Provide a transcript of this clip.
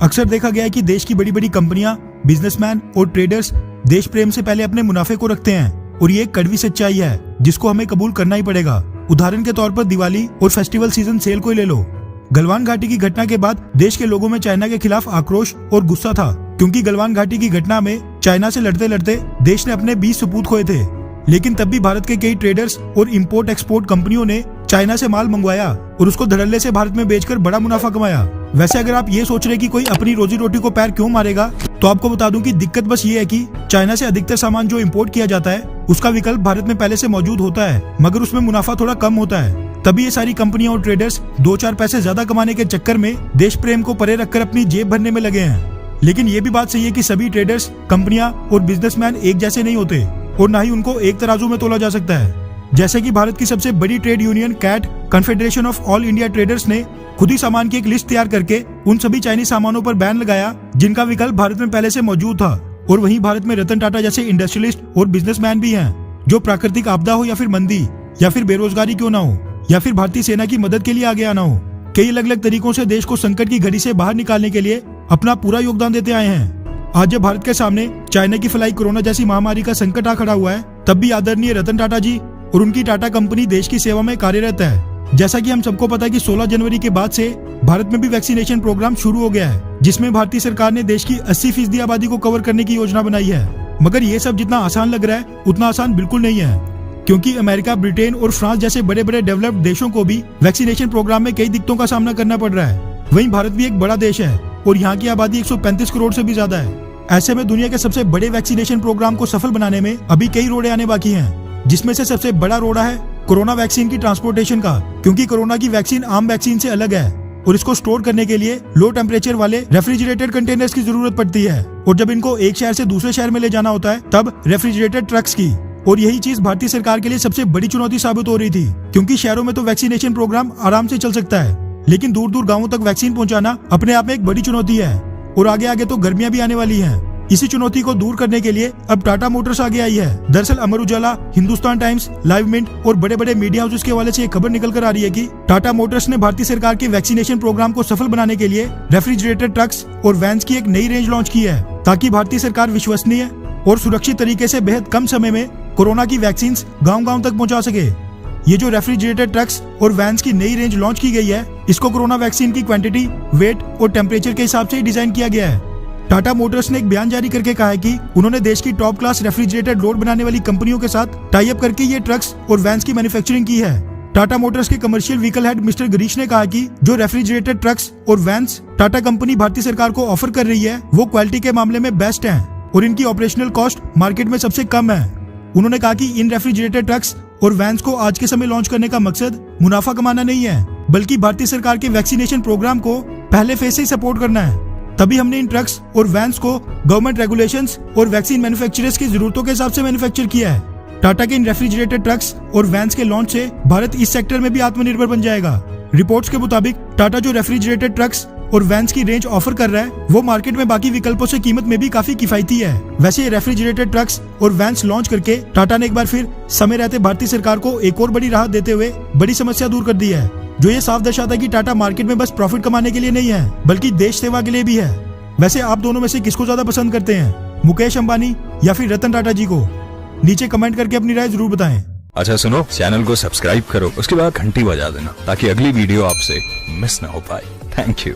अक्सर देखा गया है कि देश की बड़ी बड़ी कंपनियां, बिजनेसमैन और ट्रेडर्स देश प्रेम से पहले अपने मुनाफे को रखते हैं और ये एक कड़वी सच्चाई है जिसको हमें कबूल करना ही पड़ेगा। उदाहरण के तौर पर दिवाली और फेस्टिवल सीजन सेल को ही ले लो। गलवान घाटी की घटना के बाद देश के लोगों में चाइना के खिलाफ आक्रोश और गुस्सा था, क्योंकि गलवान घाटी की घटना में चाइना से लड़ते लड़ते देश ने अपने 20 सपूत खोए थे। लेकिन तब भी भारत के कई ट्रेडर्स और इंपोर्ट एक्सपोर्ट कंपनियों ने चाइना से माल मंगवाया और उसको धड़ल्ले से भारत में बेचकर बड़ा मुनाफा कमाया। वैसे अगर आप ये सोच रहे कि कोई अपनी रोजी रोटी को पैर क्यों मारेगा, तो आपको बता दूं कि दिक्कत बस ये है कि चाइना से अधिकतर सामान जो इंपोर्ट किया जाता है उसका विकल्प भारत में पहले से मौजूद होता है, मगर उसमें मुनाफा थोड़ा कम होता है। तभी ये सारी कंपनियां और ट्रेडर्स 2-4 पैसे ज्यादा कमाने के चक्कर में देश प्रेम को परे रखकर अपनी जेब भरने में लगे हैं। लेकिन ये भी बात सही है कि सभी ट्रेडर्स, कंपनियां और बिजनेसमैन एक जैसे नहीं होते और न ही उनको एक तराजू में तोला जा सकता है। जैसे कि भारत की सबसे बड़ी trade union CAT, confederation of all India traders ने खुद ही सामान की एक लिस्ट तैयार करके उन सभी चाइनीज सामानों पर बैन लगाया जिनका विकल्प भारत में पहले से मौजूद था। और वहीं भारत में रतन टाटा जैसे इंडस्ट्रियलिस्ट और बिजनेसमैन भी हैं, जो प्राकृतिक आपदा हो या फिर मंदी या फिर बेरोजगारी क्यों ना हो या फिर भारतीय सेना की मदद के लिए आगे आना हो, कई अलग अलग तरीकों से देश को संकट की घड़ी से बाहर निकालने के लिए अपना पूरा योगदान देते आए हैं। आज जब भारत के सामने चाइना की फैलाई कोरोना जैसी महामारी का संकट आ खड़ा हुआ है, तब भी आदरणीय रतन टाटा जी और उनकी टाटा कंपनी देश की सेवा में कार्यरत है। जैसा कि हम सबको पता है कि 16 जनवरी के बाद से भारत में भी वैक्सीनेशन प्रोग्राम शुरू हो गया है, जिसमें भारतीय सरकार ने देश की 80% आबादी को कवर करने की योजना बनाई है। मगर ये सब जितना आसान लग रहा है उतना आसान बिल्कुल नहीं है, क्योंकि अमेरिका, ब्रिटेन और फ्रांस जैसे बड़े बड़े डेवलप्ड देशों को भी वैक्सीनेशन प्रोग्राम में कई दिक्कतों का सामना करना पड़ रहा है। वहीं भारत भी एक बड़ा देश है और यहाँ की आबादी 135 करोड़ से भी ज्यादा है। ऐसे में दुनिया के सबसे बड़े वैक्सीनेशन प्रोग्राम को सफल बनाने में अभी कई रोड़े आने बाकी हैं, जिसमें से सबसे बड़ा रोड़ा है कोरोना वैक्सीन की ट्रांसपोर्टेशन का, क्योंकि कोरोना की वैक्सीन आम वैक्सीन से अलग है और इसको स्टोर करने के लिए लो टेम्परेचर वाले रेफ्रिजरेटेड कंटेनर्स की जरूरत पड़ती है। और जब इनको एक शहर से दूसरे शहर में ले जाना होता है तब रेफ्रिजरेटेड ट्रक्स की। और यही चीज भारतीय सरकार के लिए सबसे बड़ी चुनौती साबित हो रही थी, क्योंकि शहरों में तो वैक्सीनेशन प्रोग्राम आराम से चल सकता है, लेकिन दूर दूर गाँवों तक वैक्सीन पहुँचाना अपने आप में एक बड़ी चुनौती है। और आगे आगे तो गर्मियां भी आने वाली हैं। इसी चुनौती को दूर करने के लिए अब टाटा मोटर्स आगे आई है। दरअसल Amar Ujala, Hindustan times, live mint और बड़े बड़े मीडिया हाउसेस के हवाले से एक खबर निकल कर आ रही है कि टाटा मोटर्स ने भारतीय सरकार के वैक्सीनेशन प्रोग्राम को सफल बनाने के लिए रेफ्रिजरेटेड ट्रक्स और वैन्स की एक नई रेंज लॉन्च की है, ताकि भारतीय सरकार विश्वसनीय और सुरक्षित तरीके से बेहद कम समय में कोरोना की वैक्सीन गाँव-गाँव तक पहुँचा सके। ये जो रेफ्रिजरेटेड ट्रक्स और वैन्स की नई रेंज लॉन्च की गई है, इसको कोरोना वैक्सीन की क्वांटिटी, वेट और टेम्परेचर के हिसाब से ही डिजाइन किया गया है। टाटा मोटर्स ने एक बयान जारी करके कहा है कि उन्होंने देश की टॉप क्लास रेफ्रिजरेटेड लोड बनाने वाली कंपनियों के साथ टाई अप करके ये ट्रक्स और वैन्स की मैन्युफैक्चरिंग की है। टाटा मोटर्स के commercial vehicle head mister Girish ने कहा कि जो रेफ्रिजरेटेड ट्रक्स और वैन्स टाटा कंपनी भारतीय सरकार को ऑफर कर रही है, वो क्वालिटी के मामले में बेस्ट है और इनकी ऑपरेशनल कॉस्ट मार्केट में सबसे कम है। उन्होंने कहा कि इन रेफ्रिजरेटेड ट्रक्स और वैन्स को आज के समय लॉन्च करने का मकसद मुनाफा कमाना नहीं है, बल्कि भारतीय सरकार के वैक्सीनेशन प्रोग्राम को पहले फेज से ही सपोर्ट करना है। तभी हमने इन ट्रक्स और वैन्स को गवर्नमेंट रेगुलेशंस और वैक्सीन मैन्युफैक्चरर्स की जरूरतों के हिसाब से मैन्युफैक्चर किया है। टाटा के इन रेफ्रिजरेटेड ट्रक्स और वैन्स के लॉन्च से भारत इस सेक्टर में भी आत्मनिर्भर बन जाएगा। रिपोर्ट्स के मुताबिक टाटा जो रेफ्रिजरेटेड ट्रक्स और वैन्स की रेंज ऑफर कर रहा है, वो मार्केट में बाकी विकल्पों से कीमत में भी काफी किफायती है। वैसे रेफ्रिजरेटेड ट्रक्स और वैन्स लॉन्च करके टाटा ने एक बार फिर समय रहते भारतीय सरकार को एक और बड़ी राहत देते हुए बड़ी समस्या दूर कर दी है, जो ये साफ दर्शाता है कि टाटा मार्केट में बस प्रॉफिट कमाने के लिए नहीं है, बल्कि देश सेवा के लिए भी है। वैसे आप दोनों में से किसको ज्यादा पसंद करते हैं, मुकेश अंबानी या फिर रतन टाटा जी को? नीचे कमेंट करके अपनी राय जरूर बताएं। अच्छा सुनो, चैनल को सब्सक्राइब करो, उसके बाद घंटी बजा देना ताकि अगली वीडियो आपसे मिस ना हो पाए। Thank you.